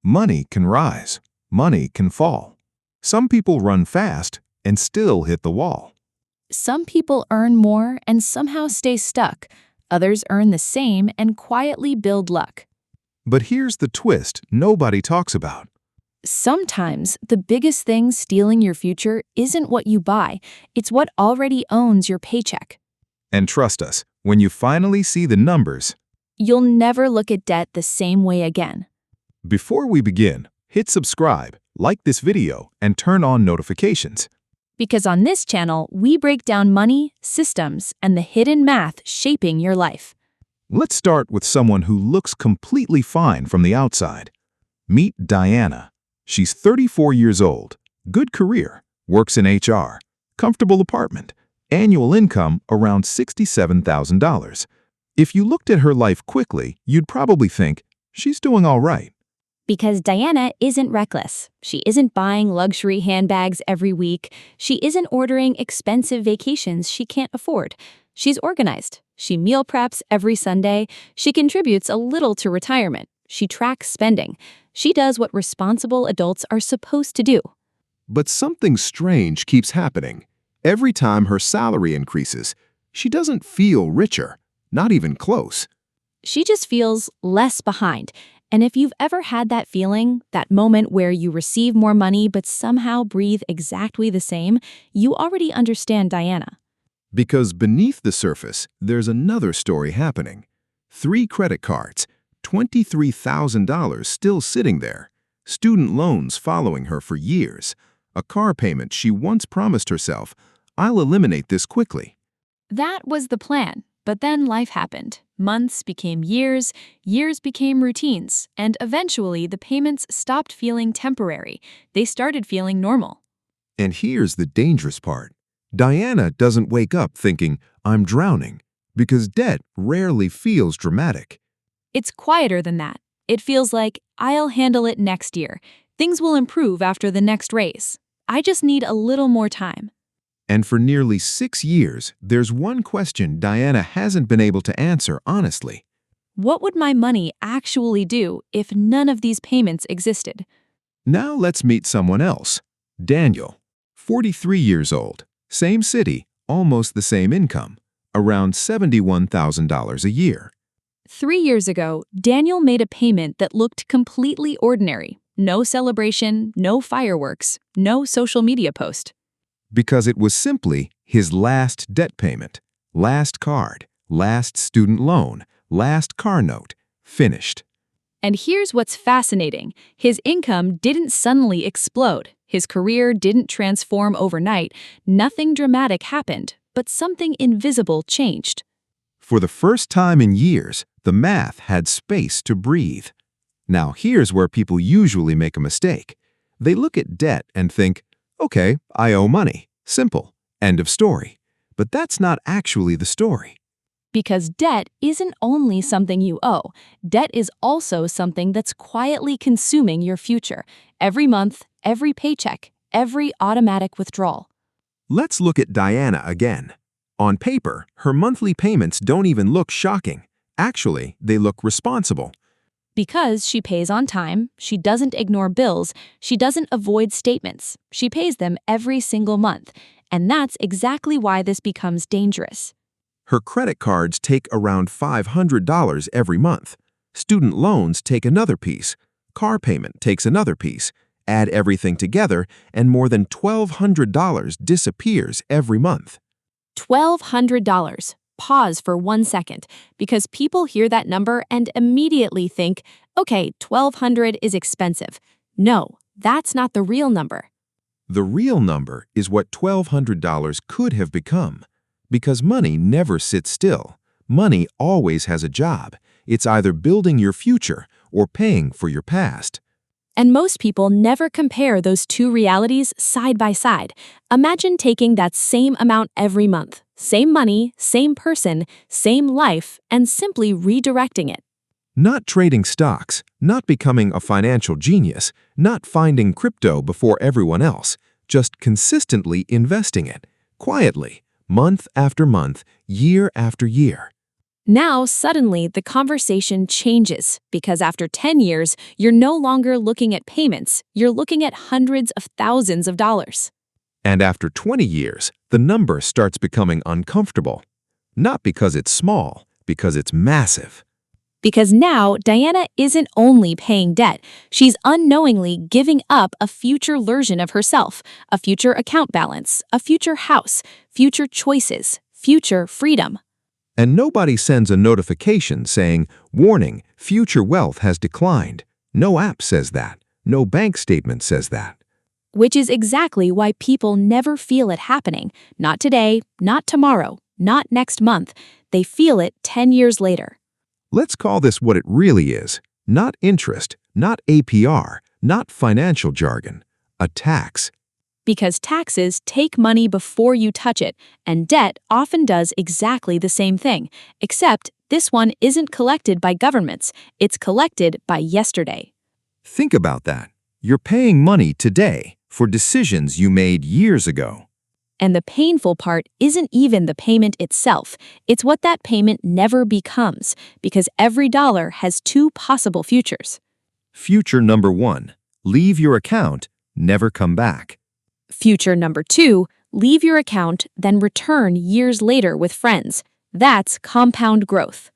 Money can rise. Money can fall. Some people run fast and still hit the wall. Some people earn more and somehow stay stuck. Others earn the same and quietly build luck. But here's the twist nobody talks about. Sometimes the biggest thing stealing your future isn't what you buy, it's what already owns your paycheck. And trust us, when you finally see the numbers, You'll never look at debt the same way again. before we begin, hit subscribe, like this video, and turn on notifications. Because on this channel, we break down money, systems, and the hidden math shaping your life. Let's start with someone who looks completely fine from the outside. Meet Diana. She's 34 years old, good career, works in HR, comfortable apartment, annual income around $67,000. If you looked at her life quickly, you'd probably think she's doing all right. Because Diana isn't reckless. She isn't buying luxury handbags every week. She isn't ordering expensive vacations she can't afford. She's organized. She meal preps every Sunday. She contributes a little to retirement. She tracks spending. She does what responsible adults are supposed to do. But something strange keeps happening. Every time her salary increases, she doesn't feel richer, not even close. She just feels less behind. And if you've ever had that feeling, that moment where you receive more money but somehow breathe exactly the same, you already understand Diana. Because beneath the surface, there's another story happening. 3 credit cards, $23,000 still sitting there, student loans following her for years, a car payment she once promised herself, "I'll eliminate this quickly." That was the plan, but then life happened. Months became years, years became routines, and eventually the payments stopped feeling temporary. They started feeling normal. And here's the dangerous part. Diana doesn't wake up thinking, "I'm drowning," because debt rarely feels dramatic. It's quieter than that. It feels like, I'll handle it next year. Things will improve after the next raise. I just need a little more time. And for nearly 6 years, there's one question Diana hasn't been able to answer honestly. What would my money actually do if none of these payments existed? Now let's meet someone else. Daniel, 43 years old, same city, almost the same income, around $71,000 a year. 3 years ago, Daniel made a payment that looked completely ordinary. No celebration, no fireworks, no social media post. Because it was simply his last debt payment, last card, last student loan, last car note, finished. And here's what's fascinating. His income didn't suddenly explode. His career didn't transform overnight. Nothing dramatic happened, but something invisible changed. For the first time in years, the math had space to breathe. Now here's where people usually make a mistake. They look at debt and think, "Okay, I owe money. Simple. End of story." But that's not actually the story. Because debt isn't only something you owe. Debt is also something that's quietly consuming your future. Every month, every paycheck, every automatic withdrawal. Let's look at Diana again. On paper, her monthly payments don't even look shocking. Actually, they look responsible. Because she pays on time, she doesn't ignore bills, she doesn't avoid statements. She pays them every single month. And that's exactly why this becomes dangerous. Her credit cards take around $500 every month. Student loans take another piece. Car payment takes another piece. Add everything together, and more than $1,200 disappears every month. $1,200. Pause for 1 second, because people hear that number and immediately think, okay, $1,200 is expensive. No, that's not the real number. The real number is what $1,200 could have become. Because money never sits still. Money always has a job. It's either building your future or paying for your past. And most people never compare those two realities side by side. Imagine taking that same amount every month, same money, same person, same life, and simply redirecting it. Not trading stocks, not becoming a financial genius, not finding crypto before everyone else, just consistently investing it, quietly, month after month, year after year. Now, suddenly, the conversation changes because after 10 years, you're no longer looking at payments, you're looking at hundreds of thousands of dollars. And after 20 years, the number starts becoming uncomfortable. Not because it's small, because it's massive. Because now, Diana isn't only paying debt, she's unknowingly giving up a future version of herself, a future account balance, a future house, future choices, future freedom. And nobody sends a notification saying, "Warning, future wealth has declined." No app says that. No bank statement says that. Which is exactly why people never feel it happening. Not today, not tomorrow, not next month. They feel it 10 years later. Let's call this what it really is. Not interest, not APR, not financial jargon. A tax. Because taxes take money before you touch it, and debt often does exactly the same thing, except this one isn't collected by governments, it's collected by yesterday. Think about that. You're paying money today for decisions you made years ago. And the painful part isn't even the payment itself, it's what that payment never becomes, because every dollar has two possible futures. Future number 1, leave your account, never come back. Future number 2, leave your account, then return years later with friends. That's compound growth.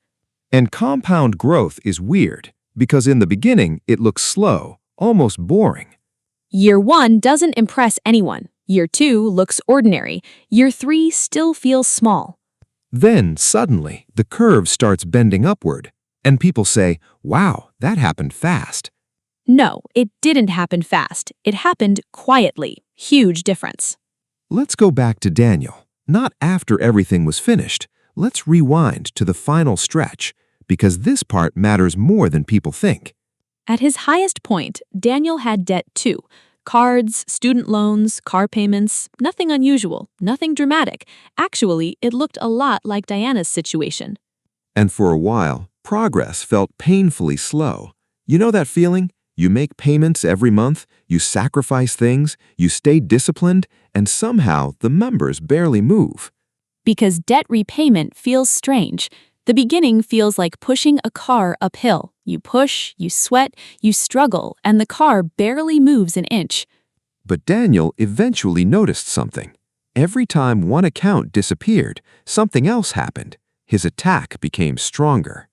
And compound growth is weird, because in the beginning it looks slow, almost boring. Year 1 doesn't impress anyone. Year 2 looks ordinary. Year 3 still feels small. Then, suddenly, the curve starts bending upward, and people say, "Wow, that happened fast." No, it didn't happen fast. It happened quietly. Huge difference. Let's go back to Daniel. Not after everything was finished. Let's rewind to the final stretch, because this part matters more than people think. At his highest point, Daniel had debt too. Cards, student loans, car payments, nothing unusual, nothing dramatic. Actually, it looked a lot like Diana's situation. And for a while, progress felt painfully slow. You know that feeling? You make payments every month, you sacrifice things, you stay disciplined, and somehow the numbers barely move. Because debt repayment feels strange. The beginning feels like pushing a car uphill. You push, you sweat, you struggle, and the car barely moves an inch. But Daniel eventually noticed something. Every time one account disappeared, something else happened. His attack became stronger.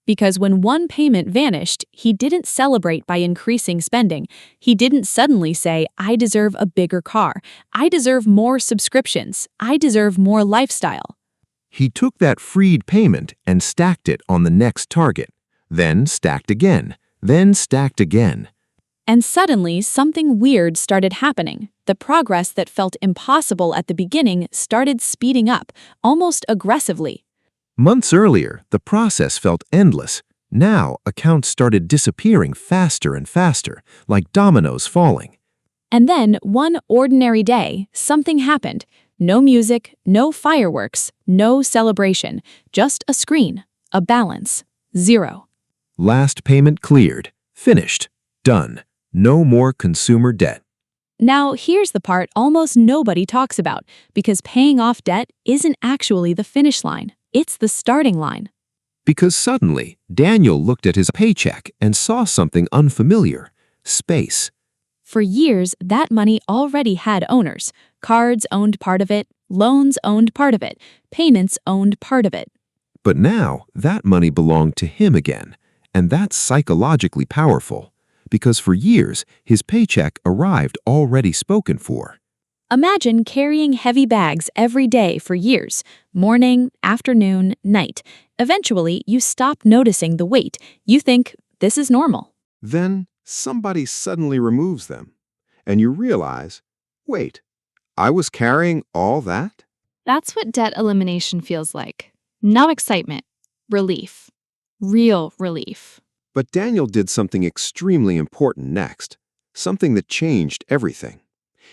Because when one payment vanished, he didn't celebrate by increasing spending. He didn't suddenly say, "I deserve a bigger car. I deserve more subscriptions. I deserve more lifestyle." He took that freed payment and stacked it on the next target, then stacked again, then stacked again. And suddenly, something weird started happening. The progress that felt impossible at the beginning started speeding up, almost aggressively. Months earlier, the process felt endless. Now, accounts started disappearing faster and faster, like dominoes falling. And then, one ordinary day, something happened. No music, no fireworks, no celebration, just a screen, a balance, 0. Last payment cleared, finished, done. No more consumer debt. Now, here's the part almost nobody talks about, because paying off debt isn't actually the finish line, it's the starting line. Because suddenly, Daniel looked at his paycheck and saw something unfamiliar: space. For years, that money already had owners. Cards owned part of it, loans owned part of it, payments owned part of it. But now, that money belonged to him again, and that's psychologically powerful, because for years, his paycheck arrived already spoken for. Imagine carrying heavy bags every day for years, morning, afternoon, night. Eventually, you stop noticing the weight. You think, this is normal. Then, somebody suddenly removes them, and you realize, wait, I was carrying all that? That's what debt elimination feels like. No excitement. Relief. Real relief. But Daniel did something extremely important next, something that changed everything.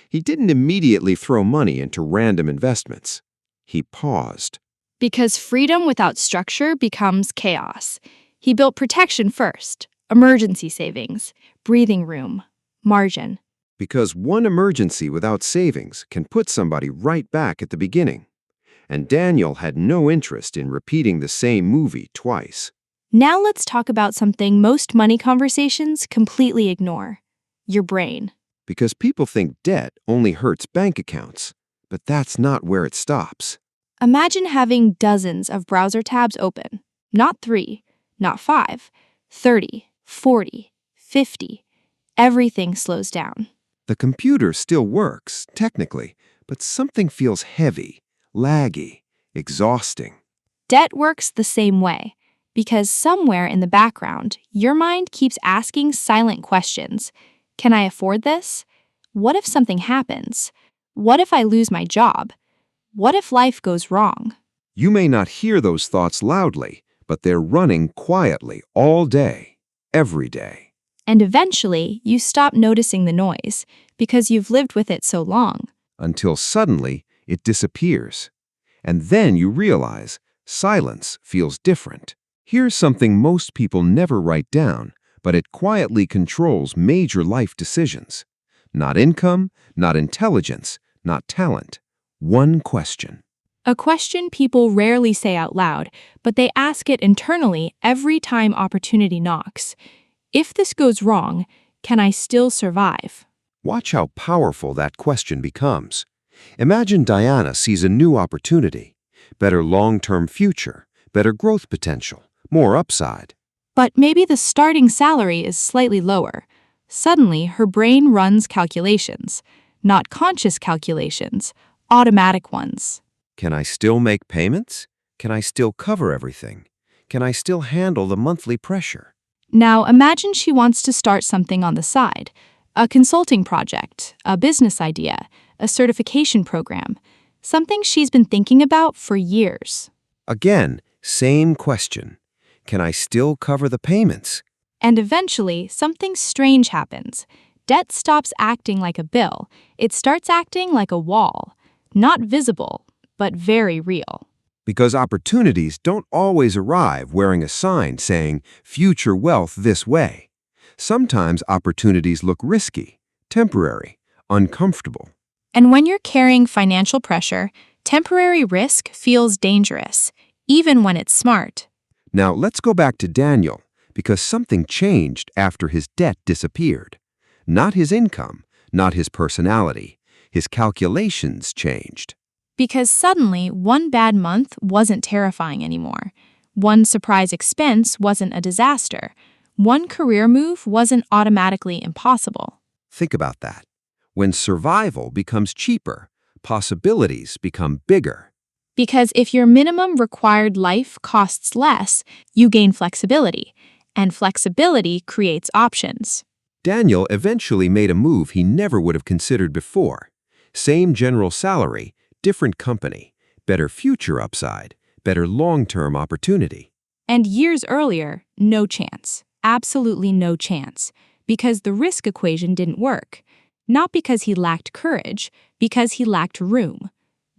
He didn't immediately throw money into random investments. He paused. Because freedom without structure becomes chaos. He built protection first. Emergency savings. Breathing room. Margin. Because one emergency without savings can put somebody right back at the beginning. and Daniel had no interest in repeating the same movie twice. Now let's talk about something most money conversations completely ignore: your brain. Because people think debt only hurts bank accounts, but that's not where it stops. Imagine having dozens of browser tabs open. Not 3, not 5, 30, 40, 50. Everything slows down. The computer still works, technically, but something feels heavy, laggy, exhausting. Debt works the same way, because somewhere in the background, your mind keeps asking silent questions. Can I afford this? What if something happens? What if I lose my job? What if life goes wrong? You may not hear those thoughts loudly, but they're running quietly all day, every day. And eventually, you stop noticing the noise because you've lived with it so long. Until suddenly, it disappears. And then you realize silence feels different. Here's something most people never write down, but it quietly controls major life decisions. Not income, not intelligence, not talent. One question. A question people rarely say out loud, but they ask it internally every time opportunity knocks. If this goes wrong, can I still survive? Watch how powerful that question becomes. Imagine Diana sees a new opportunity, better long-term future, better growth potential, more upside. But maybe the starting salary is slightly lower. Suddenly, her brain runs calculations, not conscious calculations, automatic ones. Can I still make payments? Can I still cover everything? Can I still handle the monthly pressure? Now, imagine she wants to start something on the side: a consulting project, a business idea, a certification program, something she's been thinking about for years. Again, same question. Can I still cover the payments? And eventually, something strange happens. Debt stops acting like a bill. It starts acting like a wall. Not visible, but very real. Because opportunities don't always arrive wearing a sign saying, "Future wealth this way." Sometimes opportunities look risky, temporary, uncomfortable. And when you're carrying financial pressure, temporary risk feels dangerous, even when it's smart. Now let's go back to Daniel, because something changed after his debt disappeared. Not his income, not his personality. His calculations changed. Because suddenly, one bad month wasn't terrifying anymore. One surprise expense wasn't a disaster. One career move wasn't automatically impossible. Think about that. When survival becomes cheaper, possibilities become bigger. Because if your minimum required life costs less, you gain flexibility, and flexibility creates options. Daniel eventually made a move he never would have considered before. Same general salary, different company, better future upside, better long-term opportunity. And years earlier, no chance. Absolutely no chance. Because the risk equation didn't work. Not because he lacked courage, because he lacked room.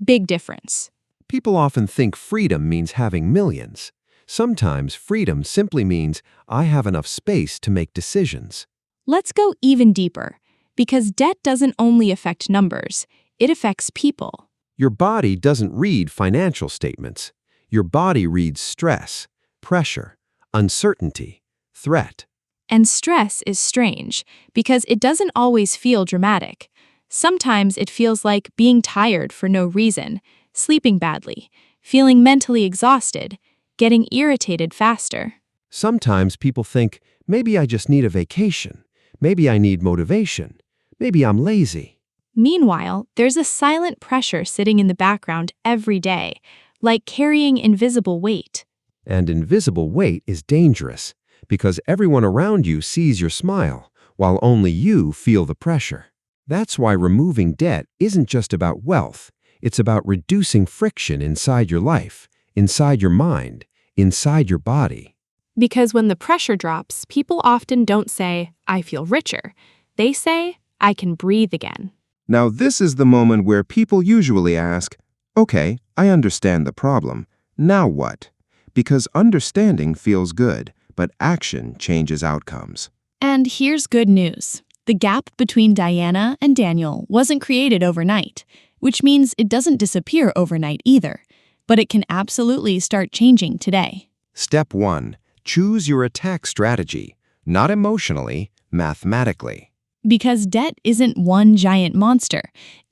Big difference. People often think freedom means having millions. Sometimes freedom simply means I have enough space to make decisions. Let's go even deeper. Because debt doesn't only affect numbers, it affects people. Your body doesn't read financial statements. Your body reads stress, pressure, uncertainty, threat. And stress is strange because it doesn't always feel dramatic. Sometimes it feels like being tired for no reason, sleeping badly, feeling mentally exhausted, getting irritated faster. Sometimes people think, maybe I just need a vacation. Maybe I need motivation. Maybe I'm lazy. Meanwhile, there's a silent pressure sitting in the background every day, like carrying invisible weight. And invisible weight is dangerous because everyone around you sees your smile, while only you feel the pressure. That's why removing debt isn't just about wealth. It's about reducing friction inside your life, inside your mind, inside your body. Because when the pressure drops, people often don't say, "I feel richer." They say, "I can breathe again." Now, this is the moment where people usually ask, "Okay, I understand the problem. Now what?" Because understanding feels good, but action changes outcomes. And here's good news. The gap between Diana and Daniel wasn't created overnight, which means it doesn't disappear overnight either. but it can absolutely start changing today. Step 1. Choose your attack strategy, not emotionally, mathematically. Because debt isn't one giant monster.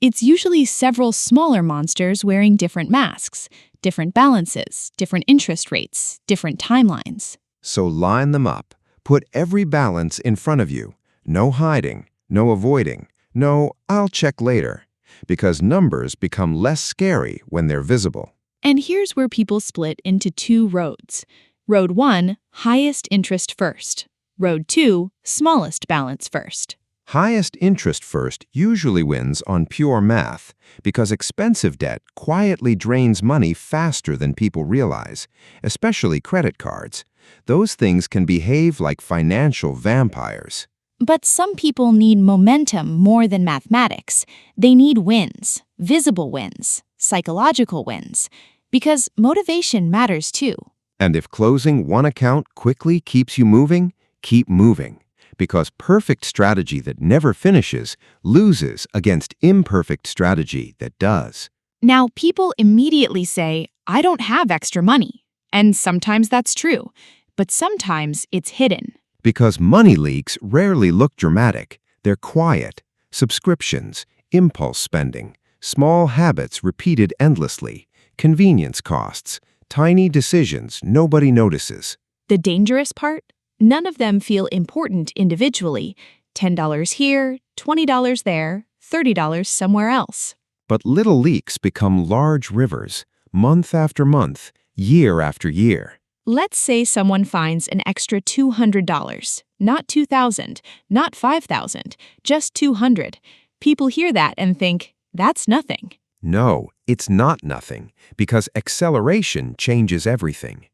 It's usually several smaller monsters wearing different masks, different balances, different interest rates, different timelines. So line them up. Put every balance in front of you. No hiding, no avoiding, no "I'll check later," because numbers become less scary when they're visible. And here's where people split into two roads. Road 1, highest interest first. Road 2, smallest balance first. Highest interest first usually wins on pure math because expensive debt quietly drains money faster than people realize, especially credit cards. Those things can behave like financial vampires. But some people need momentum more than mathematics. They need wins, visible wins, psychological wins, because motivation matters too. And if closing one account quickly keeps you moving, keep moving. Because perfect strategy that never finishes loses against imperfect strategy that does. Now, people immediately say, I don't have extra money. And sometimes that's true, but sometimes it's hidden. Because money leaks rarely look dramatic. They're quiet. Subscriptions, impulse spending, small habits repeated endlessly, convenience costs, tiny decisions nobody notices. The dangerous part? None of them feel important individually. $10 here, $20 there, $30 somewhere else. But little leaks become large rivers, month after month, year after year. Let's say someone finds an extra $200, not $2,000, not $5,000, just $200. People hear that and think, that's nothing. No, it's not nothing, because acceleration changes everything.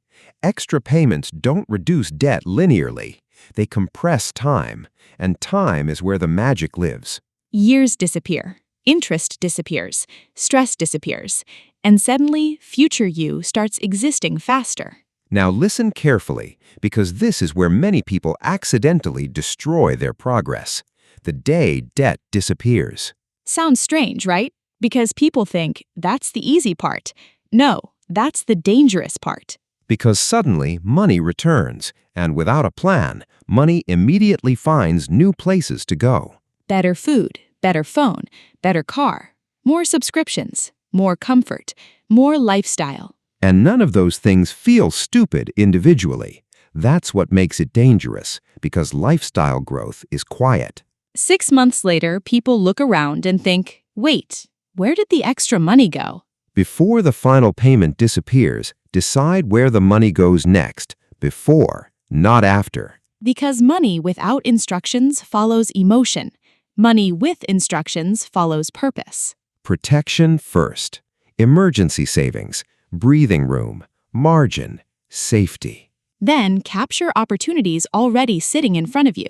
Extra payments don't reduce debt linearly. They compress time, and time is where the magic lives. Years disappear, interest disappears, stress disappears, and suddenly future you starts existing faster. Now listen carefully, because this is where many people accidentally destroy their progress. The day debt disappears. Sounds strange, right? Because people think that's the easy part. No, that's the dangerous part. Because suddenly money returns, and without a plan, money immediately finds new places to go. Better food, better phone, better car, more subscriptions, more comfort, more lifestyle. And none of those things feel stupid individually. That's what makes it dangerous, because lifestyle growth is quiet. 6 months later, people look around and think, wait, where did the extra money go? Before the final payment disappears, decide where the money goes next. Before, not after. Because money without instructions follows emotion. Money with instructions follows purpose. Protection first. Emergency savings, breathing room, margin, safety. Then capture opportunities already sitting in front of you.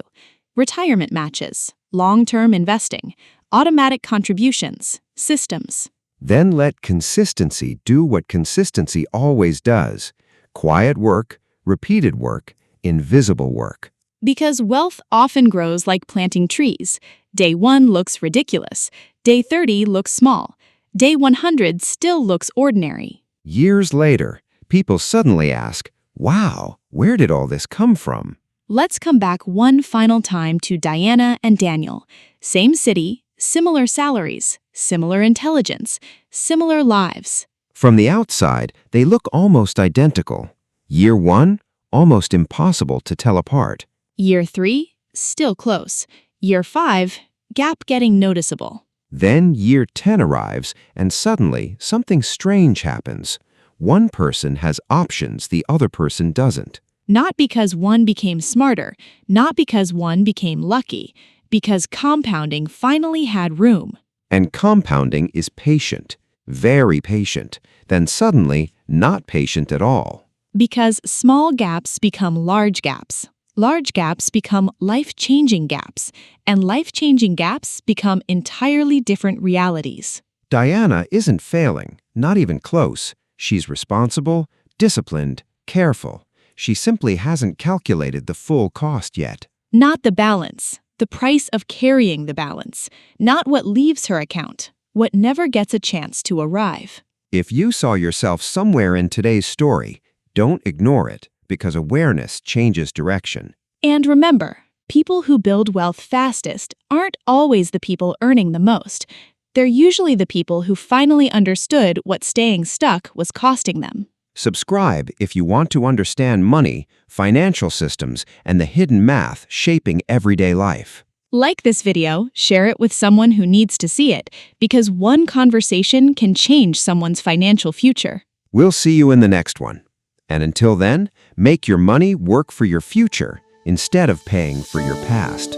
Retirement matches, long-term investing, automatic contributions, systems. Then let consistency do what consistency always does. Quiet work, repeated work, invisible work. Because wealth often grows like planting trees. Day 1 looks ridiculous. Day 30 looks small. Day 100 still looks ordinary. Years later, people suddenly ask, wow, where did all this come from? Let's come back one final time to Diana and Daniel. Same city, similar salaries, similar intelligence, similar lives. From the outside, they look almost identical. Year 1, almost impossible to tell apart. Year 3, still close. Year 5, gap getting noticeable. Then year 10 arrives, and suddenly something strange happens. One person has options the other person doesn't. Not because one became smarter, not because one became lucky, because compounding finally had room. And compounding is patient, very patient, then suddenly not patient at all. Because small gaps become large gaps. Large gaps become life-changing gaps, and life-changing gaps become entirely different realities. Diana isn't failing, not even close. She's responsible, disciplined, careful. She simply hasn't calculated the full cost yet. Not the balance, the price of carrying the balance. Not what leaves her account, what never gets a chance to arrive. If you saw yourself somewhere in today's story, don't ignore it, because awareness changes direction. And remember, people who build wealth fastest aren't always the people earning the most. They're usually the people who finally understood what staying stuck was costing them. Subscribe if you want to understand money, financial systems, and the hidden math shaping everyday life. Like this video, share it with someone who needs to see it, because one conversation can change someone's financial future. We'll see you in the next one. And until then, make your money work for your future instead of paying for your past.